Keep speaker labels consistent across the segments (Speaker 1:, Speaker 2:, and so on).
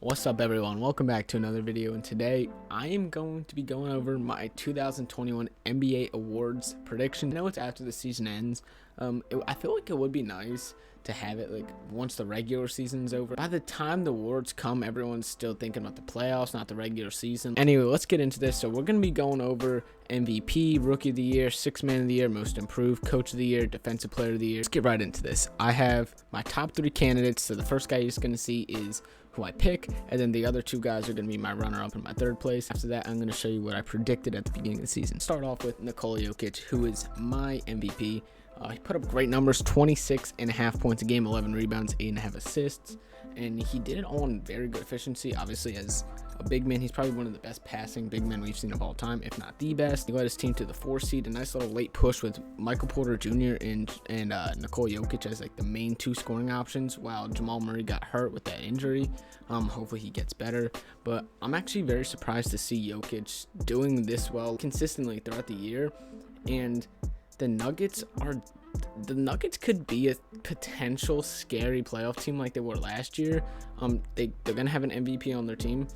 Speaker 1: What's up, everyone? Welcome back to another video, and today I am going to be going over my 2021 NBA awards prediction. I know it's after the season ends. I feel like it would be nice to have it like once the regular season's over. By the time the awards come, everyone's still thinking about the playoffs, not the regular season. Anyway, let's get into this. So we're going to be going over MVP, Rookie of the Year, Sixth Man of the Year, Most Improved, Coach of the Year, Defensive Player of the Year. Let's get right into this. I have my top 3 candidates. So the first guy you're just going to see is who I pick, and then the other 2 guys are going to be my runner-up and my 3rd place. After that, I'm going to show you what I predicted at the beginning of the season. Start off with Nicole Yokitch, who is my MVP. He put up great numbers, 26.5 points a game, 11 rebounds, 8.5 assists, and he did it all in very good efficiency. Obviously, as a big man, he's probably one of the best passing big men we've seen of all time, if not the best. He led his team to the 4 seed, a nice little late push with Michael Porter Jr. and Nicole Yokitch as like the main 2 scoring options, while Jamal Murray got hurt with that injury. Hopefully he gets better, but I'm actually very surprised to see Yokitch doing this well consistently throughout the year. And the Nuggets could be a potential scary playoff team like they were last year. They're gonna have an MVP on their team.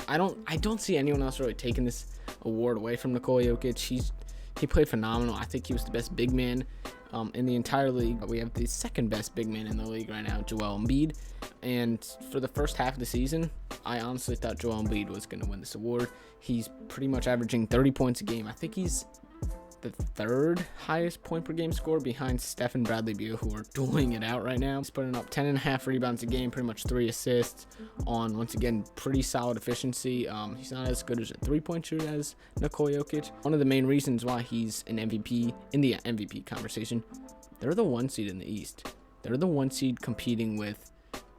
Speaker 1: I don't see anyone else really taking this award away from Nicole Yokitch. He played phenomenal. I think he was the best big man in the entire league. We have the 2nd best big man in the league right now, Joel Embiid. And for the first half of the season, I honestly thought Joel Embiid was going to win this award. He's pretty much averaging 30 points a game. I think he's the 3rd highest point per game score behind Steph and Bradley Beal, who are dueling it out right now. He's putting up 10.5 rebounds a game, pretty much 3 assists on, once again, pretty solid efficiency. He's not as good as a 3-point shooter as Nicole Yokitch. One of the main reasons why he's an MVP in the MVP conversation, they're the 1 seed in the East. They're the 1 seed competing with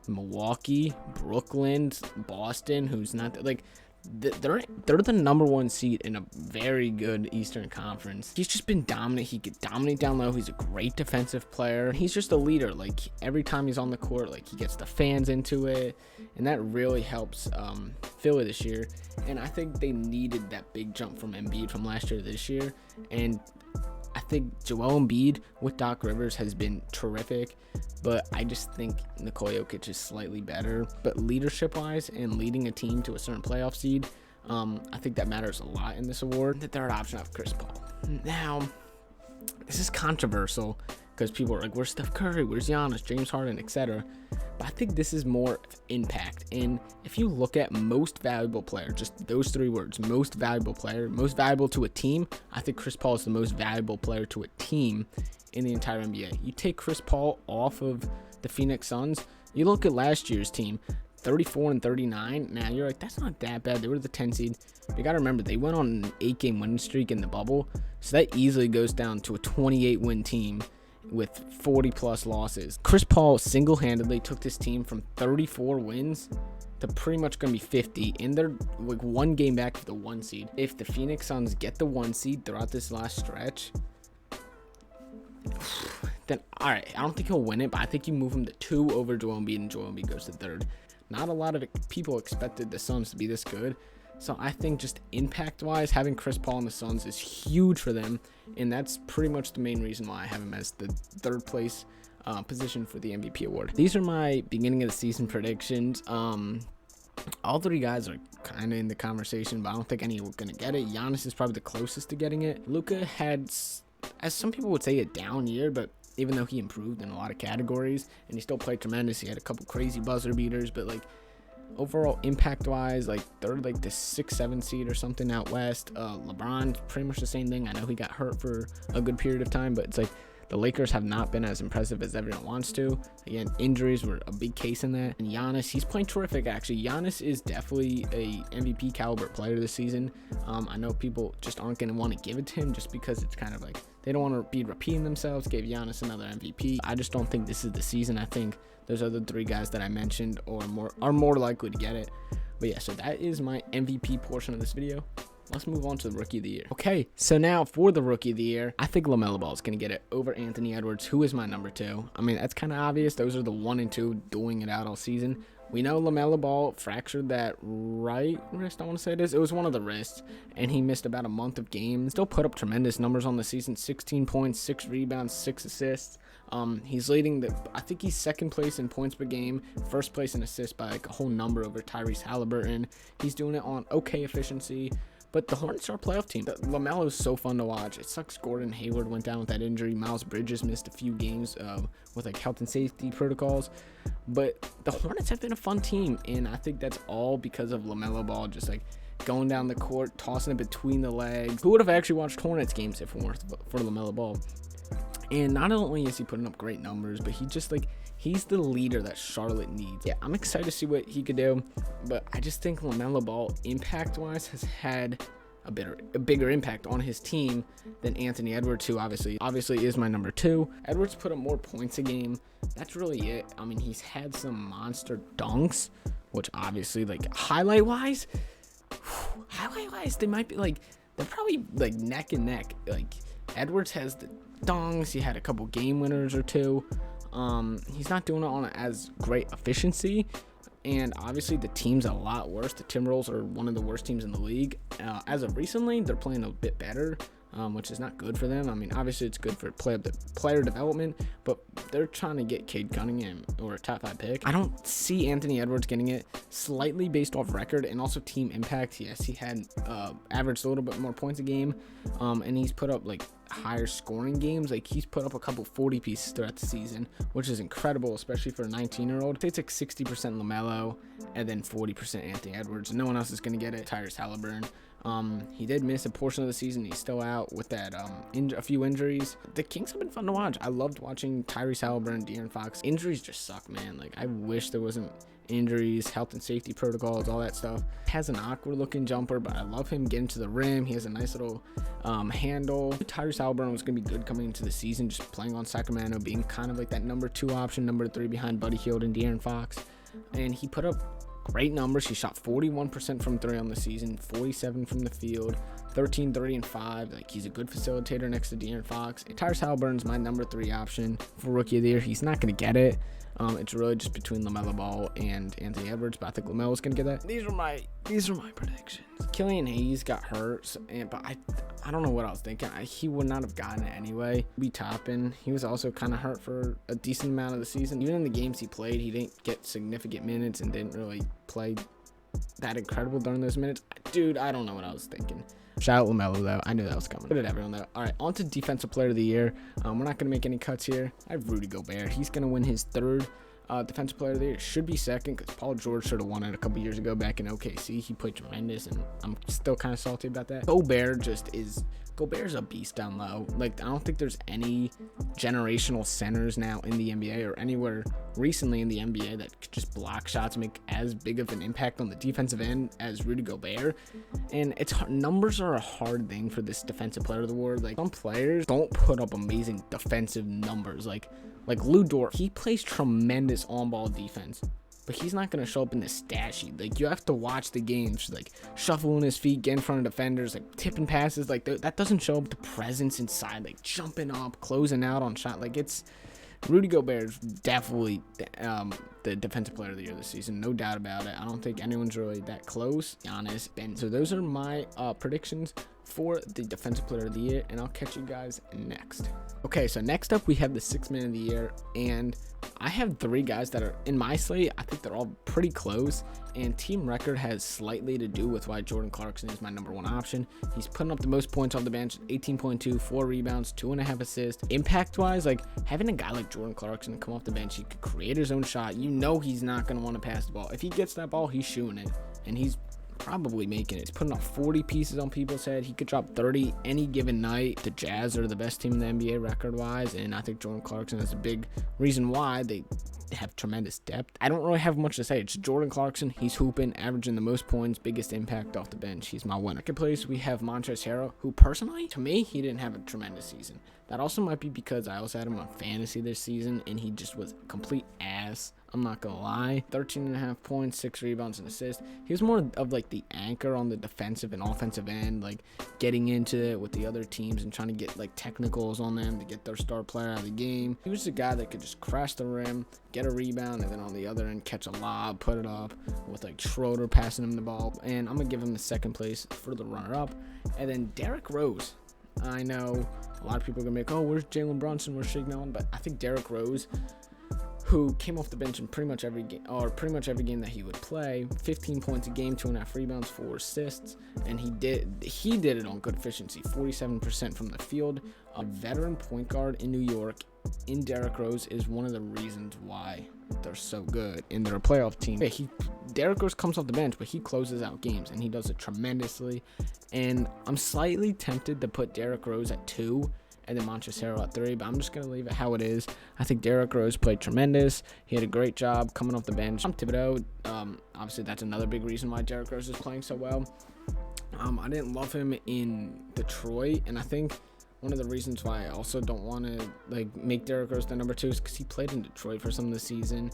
Speaker 1: Milwaukee, Brooklyn, Boston, who's not like. They're the number 1 seed in a very good Eastern Conference. He's just been dominant. He can dominate down low. He's a great defensive player. He's just a leader. Like, every time he's on the court, like, he gets the fans into it, and that really helps Philly this year. And I think they needed that big jump from Embiid from last year to this year, and I think Joel Embiid with Doc Rivers has been terrific, but I just think Nicole Yokitch is slightly better. But leadership-wise and leading a team to a certain playoff seed, I think that matters a lot in this award. The 3rd option of Chris Paul. Now, this is controversial because people are like, where's Steph Curry, where's Giannis, James Harden, etc. But I think this is more impact. And if you look at most valuable player, just those 3 words, most valuable player, most valuable to a team, I think Chris Paul is the most valuable player to a team in the entire NBA. You take Chris Paul off of the Phoenix Suns, you look at last year's team, 34-39. Now you're like, that's not that bad. They were the 10 seed. You got to remember, they went on an 8-game winning streak in the bubble, so that easily goes down to a 28-win team with 40+ losses. Chris Paul single-handedly took this team from 34 wins to pretty much going to be 50, and they're like 1 game back for the 1 seed. If the Phoenix Suns get the 1 seed throughout this last stretch, then all right, I don't think he'll win it, but I think you move him to 2 over Joel Embiid, and Joel Embiid goes to 3rd. Not a lot of people expected the Suns to be this good, so I think just impact-wise, having Chris Paul on the Suns is huge for them, and that's pretty much the main reason why I have him as the 3rd place position for the MVP award. These are my beginning of the season predictions. All 3 guys are kind of in the conversation, but I don't think any are going to get it. Giannis is probably the closest to getting it. Luka had, as some people would say, a down year, but even though he improved in a lot of categories and he still played tremendous, he had a couple crazy buzzer beaters, but like overall impact wise, like they're like the 6-7 seed or something out west. LeBron's pretty much the same thing. I know he got hurt for a good period of time, but it's like the Lakers have not been as impressive as everyone wants to. Again, injuries were a big case in that. And Giannis, he's playing terrific, actually. Giannis is definitely a MVP caliber player this season. I know people just aren't going to want to give it to him just because it's kind of like they don't want to be repeating themselves. Gave Giannis another MVP. I just don't think this is the season. I think those other 3 guys that I mentioned are more likely to get it. But yeah, so that is my MVP portion of this video. Let's move on to the Rookie of the Year. Okay, so now for the Rookie of the Year, I think LaMelo Ball is going to get it over Anthony Edwards, who is my number 2. I mean, that's kind of obvious. Those are the 1 and 2 dueling it out all season. We know LaMelo Ball fractured that right wrist, I want to say it is. It was one of the wrists, and he missed about a month of games. Still put up tremendous numbers on the season, 16 points, 6 rebounds, 6 assists. He's leading I think he's second place in points per game, first place in assists by like a whole number over Tyrese Halliburton. He's doing it on okay efficiency. But the Hornets are a playoff team. LaMelo is so fun to watch. It sucks Gordon Hayward went down with that injury. Miles Bridges missed a few games with like health and safety protocols. But the Hornets have been a fun team, and I think that's all because of LaMelo Ball just like going down the court, tossing it between the legs. Who would have actually watched Hornets games if it weren't for LaMelo Ball? And not only is he putting up great numbers, but he's the leader that Charlotte needs. Yeah, I'm excited to see what he could do, but I just think LaMelo Ball, impact-wise, has had a bigger impact on his team than Anthony Edwards, who obviously is my number 2. Edwards put up more points a game. That's really it. I mean, he's had some monster dunks, which obviously, like, highlight-wise, they might be, like, they're probably, like, neck and neck. Like, Edwards has the dunks. He had a couple game winners or two. He's not doing it on as great efficiency, and obviously the team's a lot worse. The Timberwolves are one of the worst teams in the league. As of recently, they're playing a bit better, which is not good for them. I mean, obviously it's good for player development, but they're trying to get Cade Cunningham or a top 5 pick. I don't see Anthony Edwards getting it, slightly based off record and also team impact. Yes, he had averaged a little bit more points a game, and he's put up like higher scoring games. Like he's put up a couple 40 pieces throughout the season, which is incredible, especially for a 19-year-old. It's like 60% LaMelo and then 40% Anthony Edwards. No one else is going to get it. Tyrese Halliburton. He did miss a portion of the season. He's still out with that a few injuries. The Kings have been fun to watch. I loved watching Tyrese Halliburton, De'Aaron Fox. Injuries just suck, man. Like I wish there wasn't injuries, health and safety protocols, all that stuff. Has an awkward looking jumper, but I love him getting to the rim. He has a nice little handle. Tyrese Halliburton was going to be good coming into the season, just playing on Sacramento, being kind of like that number 2 option, number 3 behind Buddy Hield and De'Aaron Fox. And he put up great numbers. He shot 41% from 3 on the season, 47 from the field, 13, 30, and 5. Like he's a good facilitator next to De'Aaron Fox. And Tyrese Halliburton's my number 3 option for Rookie of the Year. He's not going to get it. It's really just between LaMelo Ball and Anthony Edwards, but I think LaMelo's gonna get that. These are my predictions. Killian Hayes got hurt, but I don't know what I was thinking. He would not have gotten it anyway. B. Toppin, he was also kind of hurt for a decent amount of the season. Even in the games he played, he didn't get significant minutes and didn't really play that incredible during those minutes. Dude, I don't know what I was thinking. Shout out LaMelo, though. I knew that was coming. Good at everyone, though. All right, on to Defensive Player of the Year. We're not going to make any cuts here. I have Rudy Gobert. He's going to win his 3rd Defensive Player of the Year. Should be 2nd because Paul George should have won it a couple years ago back in OKC. He played tremendous, and I'm still kind of salty about that. Gobert's a beast down low. Like, I don't think there's any generational centers now in the NBA or anywhere recently in the NBA that could just block shots and make as big of an impact on the defensive end as Rudy Gobert. And numbers are a hard thing for this Defensive Player of the Award. Like, some players don't put up amazing defensive numbers. Like Lou Dort, he plays tremendous on-ball defense, but he's not going to show up in the stat sheet. Like, you have to watch the games, like, shuffling his feet, get in front of defenders, like, tipping passes. Like, that doesn't show up the presence inside, like, jumping up, closing out on shot. Like, Rudy Gobert is definitely the Defensive Player of the Year this season. No doubt about it. I don't think anyone's really that close. Giannis. And so those are my predictions for the Defensive Player of the Year, and I'll catch you guys next. Okay, so next up we have the 6th Man of the Year, and I have 3 guys that are in my slate. I think they're all pretty close, and team record has slightly to do with why Jordan Clarkson is my number 1 option. He's putting up the most points off the bench, 18.2, 4 rebounds, 2.5 assists. Impact-wise, like, having a guy like Jordan Clarkson come off the bench, he could create his own shot. You know he's not going to want to pass the ball. If he gets that ball, he's shooting it, and he's probably making it. He's putting up 40 pieces on people's head. He could drop 30 any given night. The Jazz are the best team in the NBA record-wise, and I think Jordan Clarkson is a big reason why they have tremendous depth. I don't really have much to say. It's Jordan Clarkson. He's hooping, averaging the most points, biggest impact off the bench. He's my winner. Second place, we have Montrezl Harrell, who personally, to me, he didn't have a tremendous season. That also might be because I also had him on fantasy this season, and he just was a complete ass. I'm not gonna lie. 13.5 points, 6 rebounds, and assists. He was more of like the anchor on the defensive and offensive end, like getting into it with the other teams and trying to get like technicals on them to get their star player out of the game. He was the guy that could just crash the rim, get a rebound, and then on the other end catch a lob, put it up with like Schroeder passing him the ball. And I'm gonna give him the second place for the runner-up. And then Derrick Rose. I know a lot of people are gonna be like, oh, where's Jalen Brunson, where's Shake Milton? But I think Derrick Rose, who came off the bench in pretty much every game that he would play, 15 points a game, 2.5 rebounds, 4 assists, and he did it on good efficiency, 47% from the field. A veteran point guard in New York in Derrick Rose is one of the reasons why they're so good and they're a playoff team. Derrick Rose comes off the bench, but he closes out games and he does it tremendously. And I'm slightly tempted to put Derrick Rose at 2 and then Montrezl Harrell at 3, but I'm just going to leave it how it is. I think Derrick Rose played tremendous. He had a great job coming off the bench. Thibodeau, obviously that's another big reason why Derrick Rose is playing so well. I didn't love him in Detroit, and I think one of the reasons why I also don't want to make Derrick Rose the number 2 is because he played in Detroit for some of the season,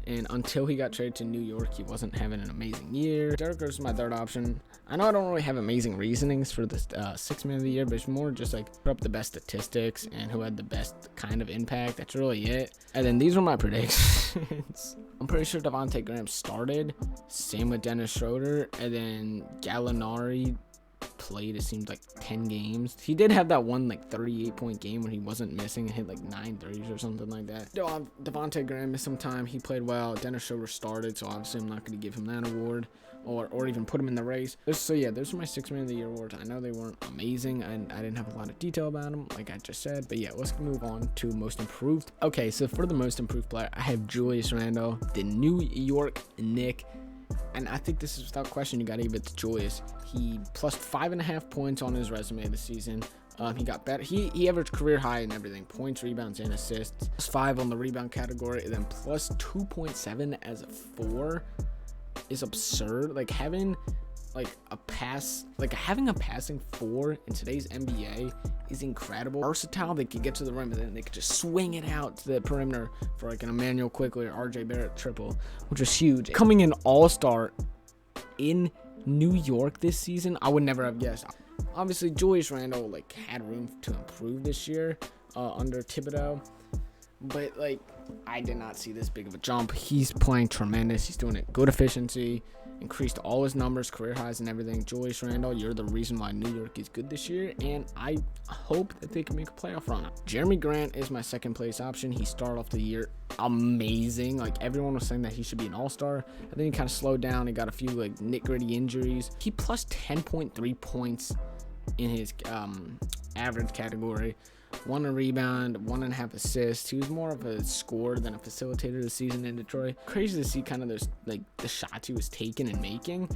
Speaker 1: and until he got traded to New York, he wasn't having an amazing year. Derrick Rose is my third option. I know I don't really have amazing reasonings for the Sixth Man of the Year, but it's more just put up the best statistics and who had the best kind of impact. That's really it. And then these are my predictions. I'm pretty sure Devontae Graham started. Same with Dennis Schroeder, and then Gallinari played, it seemed like 10 games. He did have that one 38-point game when he wasn't missing and hit 9 threes or something like that. Devontae Graham missed some time. He played well. Dennis Schroeder started, so obviously I'm not going to give him that award or even put him in the race. So yeah, those are my Sixth Man of the Year awards. I know they weren't amazing and I didn't have a lot of detail about them, like I just said, but yeah, let's move on to most improved. Okay, so for the most improved player, I have Julius Randle, the New York Knicks. And I think this is without question, you got to give it to Julius. He plus 5.5 points on his resume this season. He got better. He averaged career high in everything: points, rebounds, and assists. Plus 5 on the rebound category, and then plus 2.7 as a 4 is absurd. Having a passing 4 in today's NBA is incredible. Versatile, they could get to the rim and then they could just swing it out to the perimeter for an Emmanuel Quickly or RJ Barrett triple, which was huge. Coming in all-star in New York this season, I would never have guessed. Obviously, Julius Randle had room to improve this year under Thibodeau, but I did not see this big of a jump. He's playing tremendous. He's doing it good efficiency. Increased all his numbers, career highs and everything. Julius Randle, you're the reason why New York is good this year, and I hope that they can make a playoff run. Jeremy Grant is my second place option. He started off the year amazing. Everyone was saying that he should be an all-star, and then he kind of slowed down. He got a few nit-gritty injuries. He plus 10.3 points in his average category. 1 a rebound, 1.5 assists. He was more of a scorer than a facilitator this season in Detroit. Crazy to see kind of those the shots he was taking and making.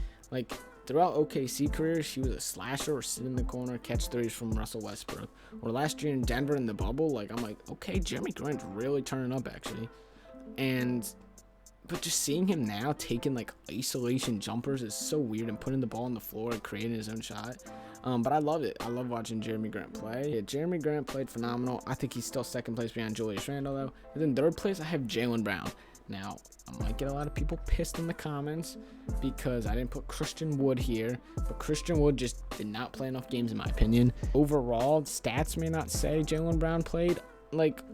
Speaker 1: Throughout OKC careers, he was a slasher or sit in the corner, catch threes from Russell Westbrook. Or last year in Denver in the bubble, I'm okay, Jeremy Grant's really turning up actually. But just seeing him now taking isolation jumpers is so weird and putting the ball on the floor and creating his own shot. But I love it. I love watching Jeremy Grant play. Yeah, Jeremy Grant played phenomenal. I think he's still second place behind Julius Randle though. And then third place, I have Jaylen Brown. Now, I might get a lot of people pissed in the comments because I didn't put Christian Wood here, but Christian Wood just did not play enough games in my opinion. Overall, stats may not say Jaylen Brown played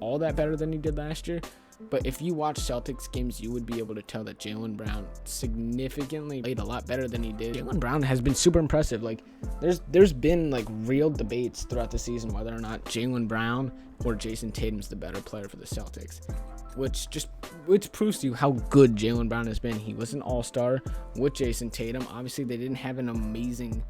Speaker 1: all that better than he did last year, but if you watch Celtics games, you would be able to tell that Jaylen Brown significantly played a lot better than he did. Jaylen Brown has been super impressive. There's been real debates throughout the season whether or not Jaylen Brown or Jason Tatum's the better player for the Celtics, which proves to you how good Jaylen Brown has been. He was an all-star with Jason Tatum. Obviously, they didn't have an amazing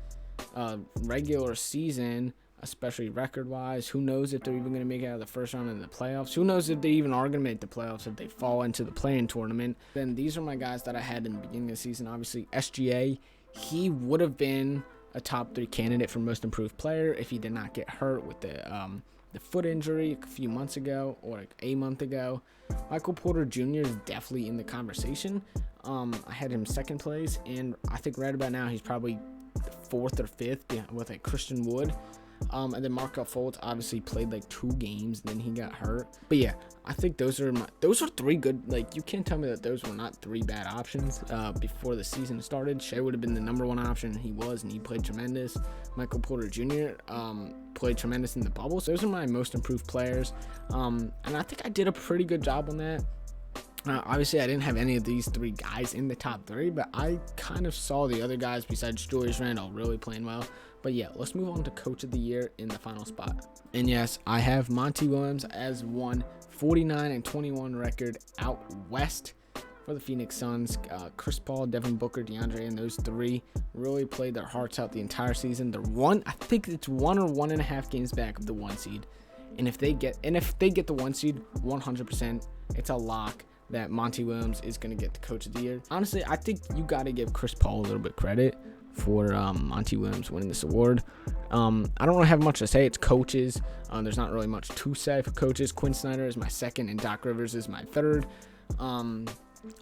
Speaker 1: regular season, especially record-wise. Who knows if they're even going to make it out of the first round in the playoffs? Who knows if they even are going to make the playoffs if they fall into the play-in tournament? Then these are my guys that I had in the beginning of the season. Obviously, SGA, he would have been a top 3 candidate for most improved player if he did not get hurt with the foot injury a few months ago or a month ago. Michael Porter Jr. is definitely in the conversation. I had him second place, and I think right about now he's probably 4th or 5th with Christian Wood. And then Markelle Fultz obviously played 2 games, then he got hurt. But yeah, I think those are 3 good. You can't tell me that those were not 3 bad options before the season started. Shea would have been the number 1 option, and he was, and he played tremendous. Michael Porter Jr. Played tremendous in the bubble. So those are my most improved players, and I think I did a pretty good job on that. Obviously, I didn't have any of these 3 guys in the top 3, but I kind of saw the other guys besides Julius Randle really playing well. But yeah, let's move on to Coach of the Year in the final spot. And yes, I have Monty Williams as 49-21 record out west for the Phoenix Suns. Chris Paul, Devin Booker, DeAndre, and those 3 really played their hearts out the entire season. I think it's 1 or 1.5 games back of the 1 seed. And if they get the 1 seed, 100%, it's a lock that Monty Williams is going to get the Coach of the Year. Honestly, I think you got to give Chris Paul a little bit credit for Monty Williams winning this award. I don't really have much to say. It's coaches. There's not really much to say for coaches. Quinn Snyder is my 2nd, and Doc Rivers is my 3rd.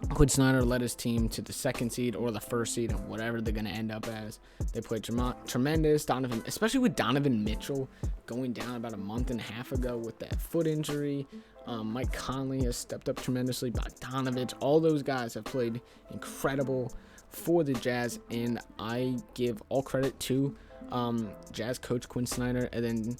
Speaker 1: Quinn Snyder led his team to the 2nd seed or the 1st seed, and whatever they're going to end up as. They played tremendous. Especially with Donovan Mitchell going down about a month and a half ago with that foot injury. Mike Conley has stepped up tremendously. Bogdanovich, all those guys have played incredible for the Jazz, and I give all credit to Jazz coach Quinn Snyder, and then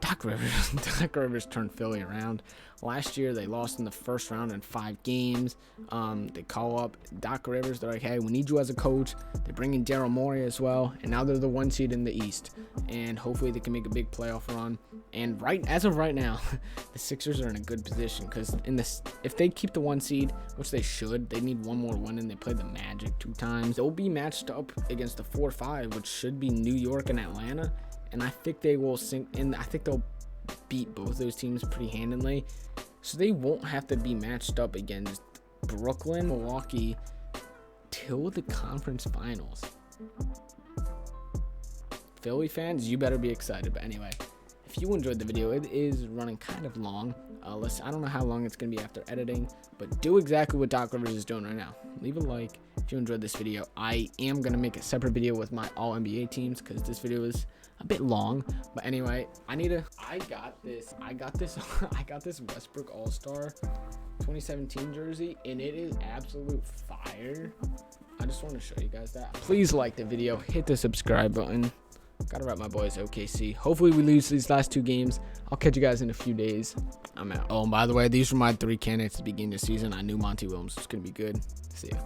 Speaker 1: Doc Rivers. Doc Rivers turned Philly around. Last year, they lost in the first round in 5 games. They call up Doc Rivers. They're like, hey, we need you as a coach. They bring in Daryl Morey as well. And now they're the 1 seed in the East. And hopefully they can make a big playoff run. And as of right now, the Sixers are in a good position. Because if they keep the 1 seed, which they should, they need 1 more win. And they play the Magic 2 times. They'll be matched up against the 4-5, which should be New York and Atlanta. And I think they will sink in. I think they'll beat both those teams pretty handily, so they won't have to be matched up against Brooklyn, Milwaukee till the conference finals. Philly fans, you better be excited. But anyway, if you enjoyed the video, it is running kind of long. I don't know how long it's going to be after editing, but do exactly what Doc Rivers is doing right now. Leave a like if you enjoyed this video. I am going to make a separate video with my all NBA teams because this video is a bit long. But anyway, I got this Westbrook All-Star 2017 jersey, and it is absolute fire. I just want to show you guys that. Please like the video, hit the subscribe button. Gotta rep my boys OKC. Hopefully we lose these last 2 games. I'll catch you guys in a few days. I'm out. Oh, and by the way, these were my 3 candidates to begin the season. I knew Monty Williams was gonna be good. See ya.